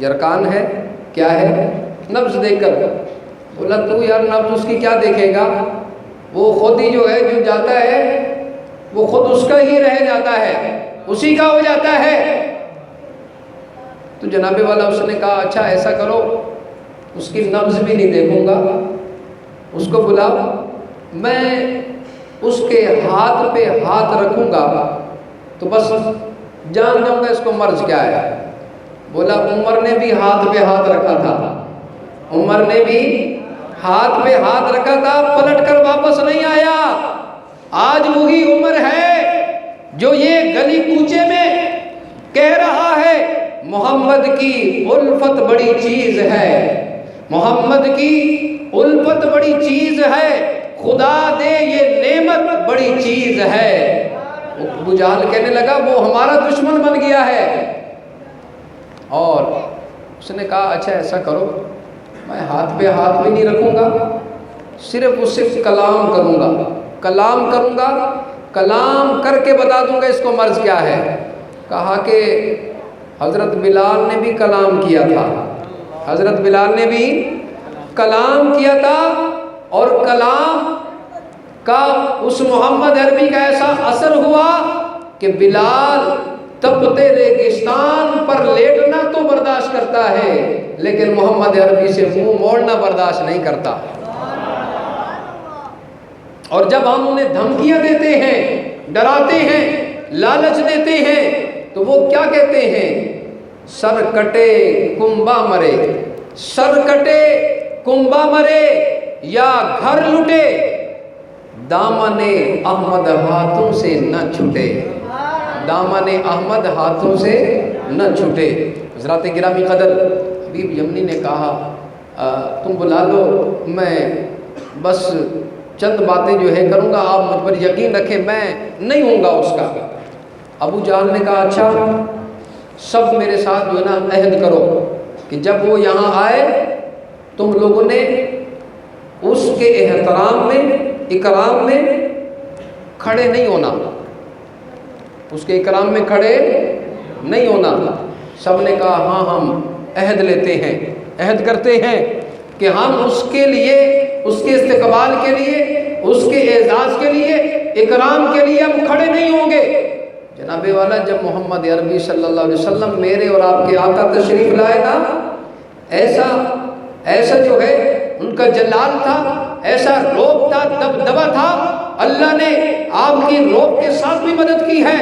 یرکان ہے، کیا ہے، نبض دیکھ کر۔ بولا تو یار نبض اس کی کیا دیکھے گا، وہ خود ہی جو جاتا ہے وہ خود اس کا ہی رہ جاتا ہے، اسی کا ہو جاتا ہے۔ تو جناب والا اس نے کہا اچھا ایسا کرو، اس کی نبض بھی نہیں دیکھوں گا، اس کو بلاؤ، میں اس کے ہاتھ پہ ہاتھ رکھوں گا تو بس جان جاؤں گا اس کو مرض کیا ہے۔ بولا عمر نے بھی ہاتھ پہ ہاتھ رکھا تھا، عمر نے بھی ہاتھ پہ ہاتھ رکھا تھا، پلٹ کر واپس نہیں آیا۔ آج وہی عمر ہے جو یہ گلی کوچے میں کہہ رہا ہے محمد کی الفت بڑی چیز ہے، محمد کی الفت بڑی چیز ہے، خدا دے یہ نعمت بڑی چیز ہے۔ ابو جہل کہنے لگا وہ ہمارا دشمن بن گیا ہے، اور اس نے کہا اچھا ایسا کرو، میں ہاتھ پہ ہاتھ بھی نہیں رکھوں گا، صرف اس سے کلام کروں گا، کلام کر کے بتا دوں گا اس کو مرض کیا ہے۔ کہا کہ حضرت بلال نے بھی کلام کیا تھا، حضرت بلال نے بھی کلام کیا تھا، اور کلام کا اس محمد عربی کا ایسا اثر ہوا کہ بلال تپتے ریگستان پر لیٹنا تو برداشت کرتا ہے لیکن محمد عربی سے منہ موڑنا برداشت نہیں کرتا۔ اور جب ہم انہیں دھمکیاں دیتے ہیں، ڈراتے ہیں، لالچ دیتے ہیں تو وہ کیا کہتے ہیں؟ سر کٹے کنبا مرے، سر کٹے کنبا مرے یا گھر لٹے، دامن احمد ہاتھوں سے نہ چھٹے، دامن احمد ہاتھوں سے نہ چھٹے۔ حضرات گرامی قدر، حبیب یمنی نے کہا تم بلا لو، میں بس چند باتیں جو ہے کروں گا، آپ مجھ پر یقین رکھیں میں نہیں ہوں گا اس کا۔ ابو جہل نے کہا اچھا سب میرے ساتھ جو ہے نا عہد کرو کہ جب وہ یہاں آئے تم لوگوں نے اس کے احترام میں، اکرام میں کھڑے نہیں ہونا، اس کے اکرام میں کھڑے نہیں ہونا۔ سب نے کہا ہاں ہم عہد لیتے ہیں، عہد کرتے ہیں کہ ہم اس کے لیے، اس کے استقبال کے لیے، اس کے اعزاز کے لیے، اکرام کے لیے ہم کھڑے نہیں ہوں گے۔ جناب والا جب محمد عربی صلی اللہ علیہ وسلم میرے اور آپ کے آقا تشریف لائے نا، ایسا جو ہے ان کا جلال تھا، ایسا روب تھا، دبدبا تھا، اللہ نے آپ کی روب کے ساتھ بھی مدد کی ہے،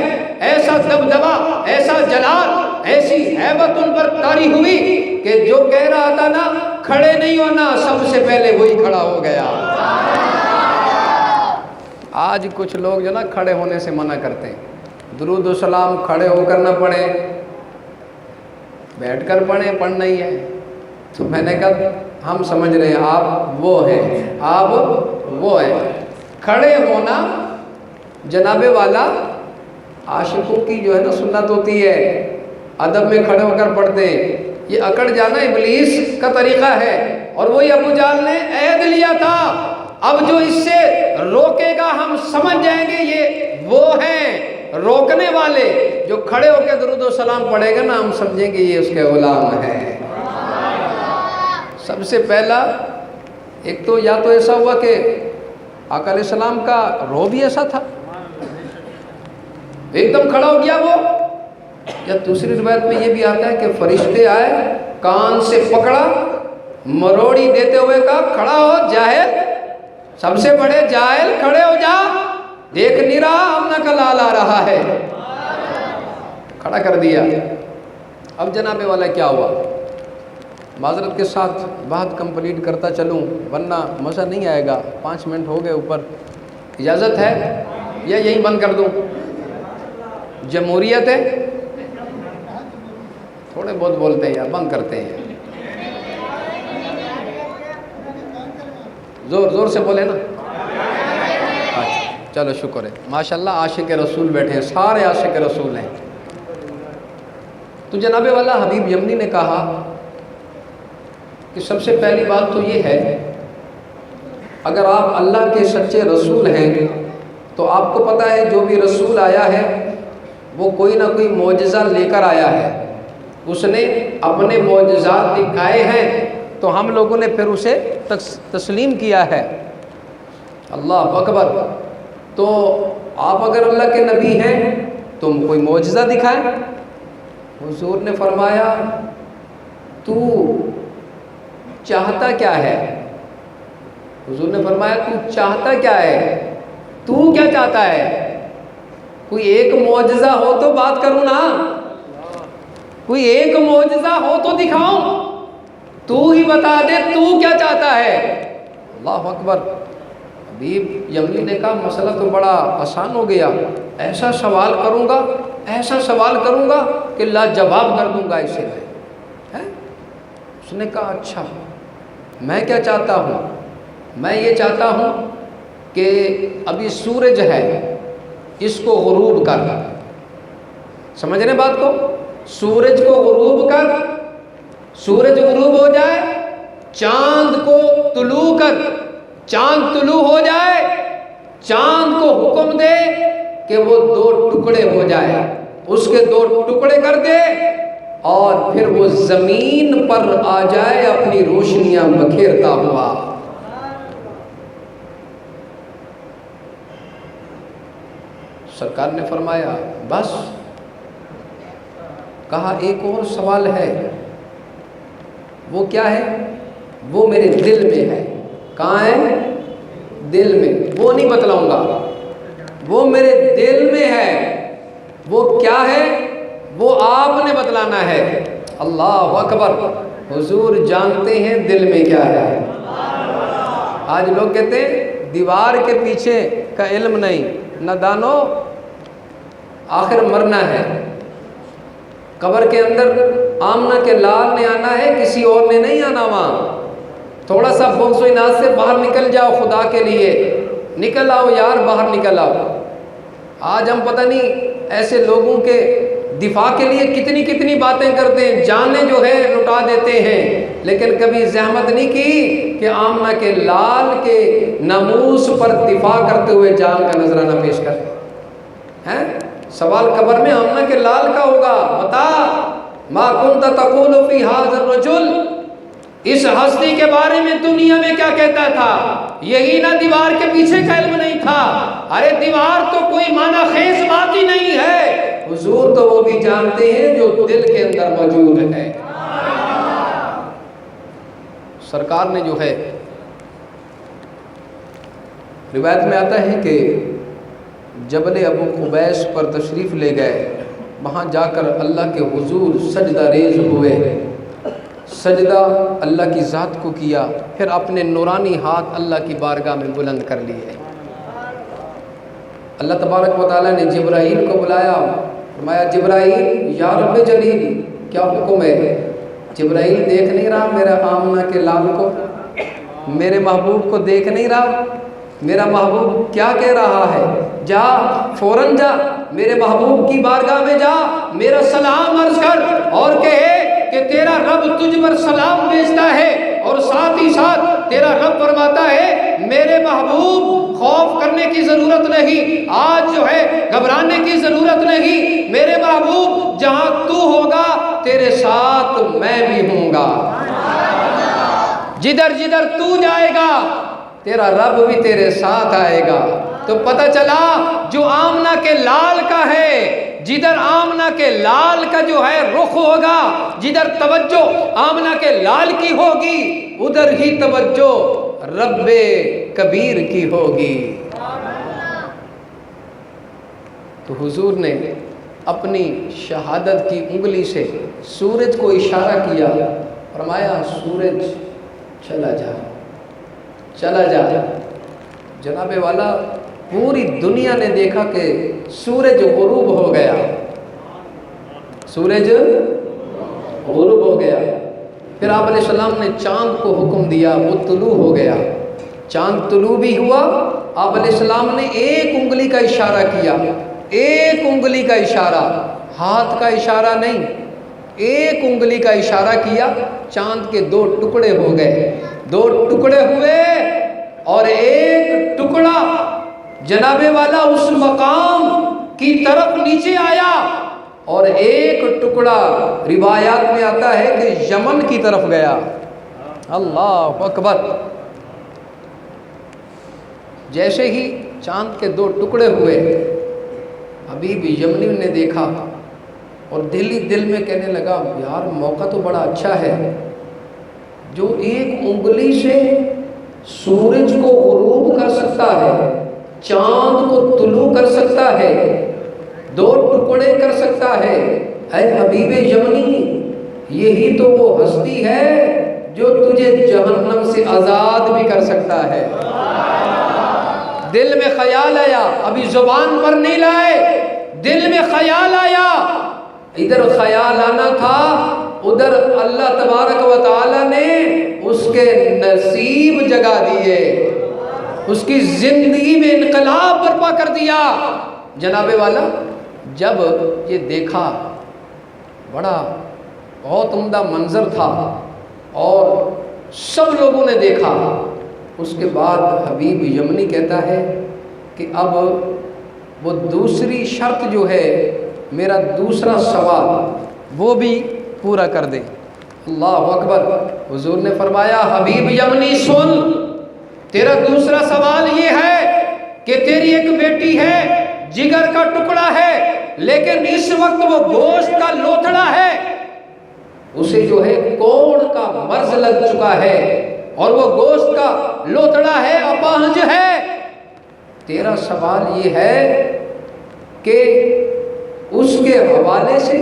ایسا دبدبا، ایسا جلال، ایسی ہیبت ان پر طاری ہوئی کہ جو کہہ رہا تھا نا کھڑے نہیں ہونا، سب سے پہلے وہی کھڑا ہو گیا۔ آج کچھ لوگ جو نا کھڑے ہونے سے منع کرتے ہیں، درود و سلام کھڑے ہو کر نہ پڑھے، بیٹھ کر پڑھنا ہی ہے۔ تو میں نے کہا ہم سمجھ رہے ہیں آپ وہ ہیں، آپ وہ ہیں۔ کھڑے ہونا جناب والا عاشقوں کی جو ہے نا سنت ہوتی ہے، ادب میں کھڑے ہو کر پڑھتے ہیں، یہ اکڑ جانا ابلیس کا طریقہ ہے۔ اور وہی ابو جہل نے عہد لیا تھا، اب جو اس سے روکے گا ہم سمجھ جائیں گے یہ وہ ہیں روکنے والے، جو کھڑے ہو کے درود و سلام پڑھے گا نا ہم سمجھیں گے یہ اس کے غلام ہیں۔ سب سے پہلا ایک تو یا تو ایسا ہوا کہ آقا علیہ السلام کا روح بھی ایسا تھا، ایک دم کھڑا ہو گیا وہ، یا دوسری روایت میں یہ بھی آتا ہے کہ فرشتے آئے، کان سے پکڑا، مروڑی دیتے ہوئے کہا کھڑا ہو جاہل، سب سے بڑے جاہل کھڑے ہو جا، دیکھ نہیں رہا آمنہ کا لال آ رہا ہے، کھڑا کر دیا۔ اب جناب والا کیا ہوا؟ معذرت کے ساتھ بات کمپلیٹ کرتا چلوں ورنہ مزہ نہیں آئے گا، 5 منٹ ہو گئے اوپر، اجازت ہے یا یہیں بند کر دوں؟ جمہوریت ہے، تھوڑے بہت بولتے ہیں یا بند کرتے ہیں؟ زور زور سے بولے نا۔ اچھا چلو شکر ہے، ماشاءاللہ عاشق رسول بیٹھے ہیں، سارے عاشق رسول ہیں۔ تو جناب والا حبیب یمنی نے کہا کہ سب سے پہلی بات تو یہ ہے، اگر آپ اللہ کے سچے رسول ہیں تو آپ کو پتہ ہے جو بھی رسول آیا ہے وہ کوئی نہ کوئی معجزہ لے کر آیا ہے، اس نے اپنے معجزات دکھائے ہیں تو ہم لوگوں نے پھر اسے تسلیم کیا ہے۔ اللہ اکبر۔ تو آپ اگر اللہ کے نبی ہیں تم کوئی معجزہ دکھائیں۔ حضور نے فرمایا تو چاہتا کیا ہے؟ حضور نے فرمایا تو چاہتا کیا ہے؟ تو کیا چاہتا ہے؟ کوئی ایک معجزہ ہو تو بات کروں نا، کوئی ایک معجزہ ہو تو دکھاؤں، تو ہی بتا دے تو کیا چاہتا ہے۔ اللہ اکبر۔ حبیب یمنی نے کہا مسئلہ تو بڑا آسان ہو گیا، ایسا سوال کروں گا، ایسا سوال کروں گا کہ لاجواب کر دوں گا اسے میں۔ اس نے کہا اچھا میں کیا چاہتا ہوں؟ میں یہ چاہتا ہوں کہ ابھی سورج ہے اس کو غروب کر، سمجھ رہے بات کو؟ سورج کو غروب کر، سورج غروب ہو جائے، چاند کو طلوع کر، چاند طلوع ہو جائے، چاند کو حکم دے کہ وہ 2 ٹکڑے ہو جائے، اس کے 2 ٹکڑے کر دے اور پھر وہ زمین پر آ جائے اپنی روشنیاں بکھیرتا ہوا۔ سرکار نے فرمایا بس؟ کہا ایک اور سوال ہے۔ وہ کیا ہے؟ وہ میرے دل میں ہے۔ کہاں ہے؟ دل میں، وہ نہیں بتلاؤں گا، وہ میرے دل میں ہے۔ وہ کیا ہے؟ وہ آپ نے بتلانا ہے۔ اللہ اکبر۔ حضور جانتے ہیں دل میں کیا ہے۔ آج لوگ کہتے ہیں دیوار کے پیچھے کا علم نہیں، نہ دانو آخر مرنا ہے۔ قبر کے اندر آمنہ کے لال نے آنا ہے، کسی اور نے نہیں آنا وہاں۔ تھوڑا سا بغض و اناد سے باہر نکل جاؤ، خدا کے لیے نکل آؤ یار، باہر نکل آؤ۔ آج ہم پتہ نہیں ایسے لوگوں کے دفاع کے لیے کتنی کتنی باتیں کرتے ہیں، جانیں جو ہے لٹا دیتے ہیں، لیکن کبھی زحمت نہیں کی کہ آمنہ کے لال کے ناموس پر دفاع کرتے ہوئے جان کا نذرانہ پیش کر ہیں۔ سوال قبر میں آمنہ کے لال کا ہوگا، بتا ما کنت تقول فی ھذا الرجل، اس ہستی کے بارے میں دنیا میں کیا کہتا تھا؟ یہی نہ دیوار کے پیچھے کا علم نہیں تھا؟ ارے دیوار تو کوئی معنی خیز بات ہی نہیں ہے، حضور تو وہ بھی جانتے ہیں جو دل کے اندر موجود ہے۔ سرکار نے جو ہے، روایت میں آتا ہے کہ جبل ابو قبیس پر تشریف لے گئے، وہاں جا کر اللہ کے حضور سجدہ ریز ہوئے، سجدہ اللہ کی ذات کو کیا، پھر اپنے نورانی ہاتھ اللہ کی بارگاہ میں بلند کر لیے۔ اللہ تبارک و تعالیٰ نے جبرائیل کو بلایا، فرمایا جبرائیل یا رب جلیل کیا حکم ہے؟ جبرائیل دیکھ نہیں رہا میرا آمنہ کے لال کو؟ میرے محبوب کو دیکھ نہیں رہا؟ میرا محبوب کیا کہہ رہا ہے؟ جا فوراً جا میرے محبوب کی بارگاہ میں جا، میرا سلام عرض کر اور کہے کہ تیرا رب تجھ پر سلام بھیجتا ہے، اور ساتھ ہی ساتھ تیرا رب فرماتا ہے میرے محبوب خوف کرنے کی ضرورت نہیں، آج جو ہے گھبرانے کی ضرورت نہیں، میرے محبوب جہاں تو ہوگا تیرے ساتھ میں بھی ہوں گا، جدھر جدھر تو جائے گا تیرا رب بھی تیرے ساتھ آئے گا۔ تو پتہ چلا جو آمنہ کے لال کا ہے، جدھر آمنہ کے لال کا جو ہے رخ ہوگا، جدھر توجہ آمنہ کے لال کی ہوگی ادھر ہی توجہ رب کبیر کی ہوگی۔ تو حضور نے اپنی شہادت کی انگلی سے سورج کو اشارہ کیا، فرمایا سورج چلا جا چلا جا۔ جناب والا پوری دنیا نے دیکھا کہ سورج غروب ہو گیا، سورج غروب ہو گیا۔ پھر آپ علیہ السلام نے چاند کو حکم دیا، وہ طلوع ہو گیا، چاند طلوع بھی ہوا۔ آپ علیہ السلام نے ایک انگلی کا اشارہ کیا، ایک انگلی کا اشارہ، ہاتھ کا اشارہ نہیں، ایک انگلی کا اشارہ کیا، چاند کے 2 ٹکڑے ہو گئے، 2 ٹکڑے ہوئے اور ایک ٹکڑا جناب والا اس مقام کی طرف نیچے آیا اور ایک ٹکڑا روایات میں آتا ہے کہ یمن کی طرف گیا۔ اللہ اکبر۔ جیسے ہی چاند کے 2 ٹکڑے ہوئے، حبیب یمنی نے دیکھا اور دل ہی دل میں کہنے لگا یار موقع تو بڑا اچھا ہے، جو ایک انگلی سے سورج کو غروب کر سکتا ہے، چاند کو طلوع کر سکتا ہے، 2 ٹکڑے کر سکتا ہے، اے حبیب یمنی یہی تو وہ ہستی ہے جو تجھے جہنم سے آزاد بھی کر سکتا ہے۔ دل میں خیال آیا، ابھی زبان پر نہیں لائے، دل میں خیال آیا، ادھر خیال آنا تھا، ادھر اللہ تبارک و تعالی نے اس کے نصیب جگا دیے، اس کی زندگی میں انقلاب برپا کر دیا۔ جناب والا جب یہ دیکھا، بڑا بہت عمدہ منظر تھا اور سب لوگوں نے دیکھا۔ اس کے بعد حبیب یمنی کہتا ہے کہ اب وہ دوسری شرط جو ہے، میرا دوسرا سوال وہ بھی پورا کر دے۔ اللہ اکبر۔ حضور نے فرمایا حبیب یمنی سن، تیرا دوسرا سوال یہ ہے کہ تیری ایک بیٹی ہے، جگر کا ٹکڑا ہے، لیکن اس وقت وہ گوشت کا لوتھڑا ہے، اسے جو ہے کوڑ کا مرض لگ چکا ہے اور وہ گوشت کا لوتھڑا ہے، اپاہج ہے۔ تیرا سوال یہ ہے کہ اس کے حوالے سے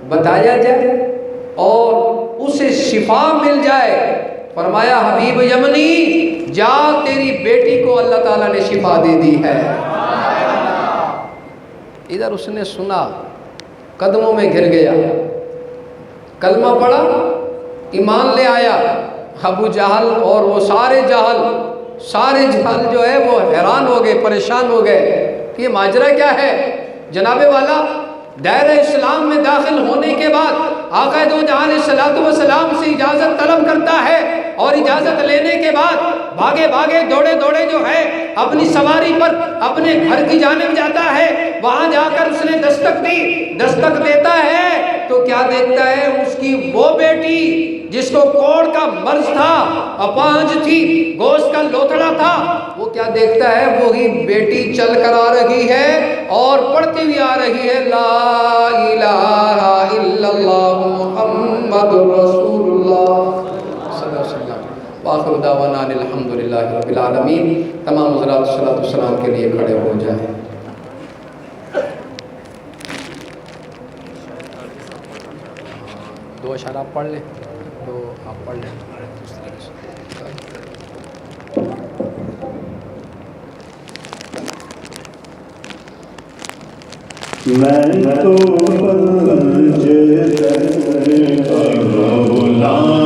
بتایا جائے اور اسے شفا مل جائے۔ فرمایا حبیب یمنی جا، تیری بیٹی کو اللہ تعالیٰ نے شفا دے دی ہے۔ ادھر اس نے سنا، قدموں میں گر گیا، کلمہ پڑھا، ایمان لے آیا۔ ابو جہل اور وہ سارے جہل جو ہے وہ حیران ہو گئے، پریشان ہو گئے کہ یہ ماجرا کیا ہے۔ جناب والا دائرہ اسلام میں داخل ہونے کے بعد آقا دو جہاں علیہ الصلوۃ والسلام سے اجازت طلب کرتا ہے اور اجازت لینے کے بعد بھاگے بھاگے دوڑے دوڑے جو ہے اپنی سواری پر اپنے گھر کی جانب جاتا ہے۔ وہاں جا کر اس نے دستک دی، دستک دیتا ہے تو کیا دیکھتا ہے، اس کی وہ بیٹی جس کو کوڑ کا مرض تھا، اپاہج تھی، گوشت کا لوتھڑا تھا، وہ کیا دیکھتا ہے، وہی بیٹی چل کر آ رہی ہے اور پڑھتی ہوئی آ رہی ہے لا الہ الا اللہ محمد رسول اللہ صلی اللہ علیہ وسلم۔ وآخر دعوانا الحمدللہ رب العالمین۔ تمام حضرات صلاۃ والسلام کے لیے کھڑے ہو جائیں۔ دو اشارہ آپ پڑھ لیں، دو آپ پڑھ لیں۔ میں تو فلج در کا غلام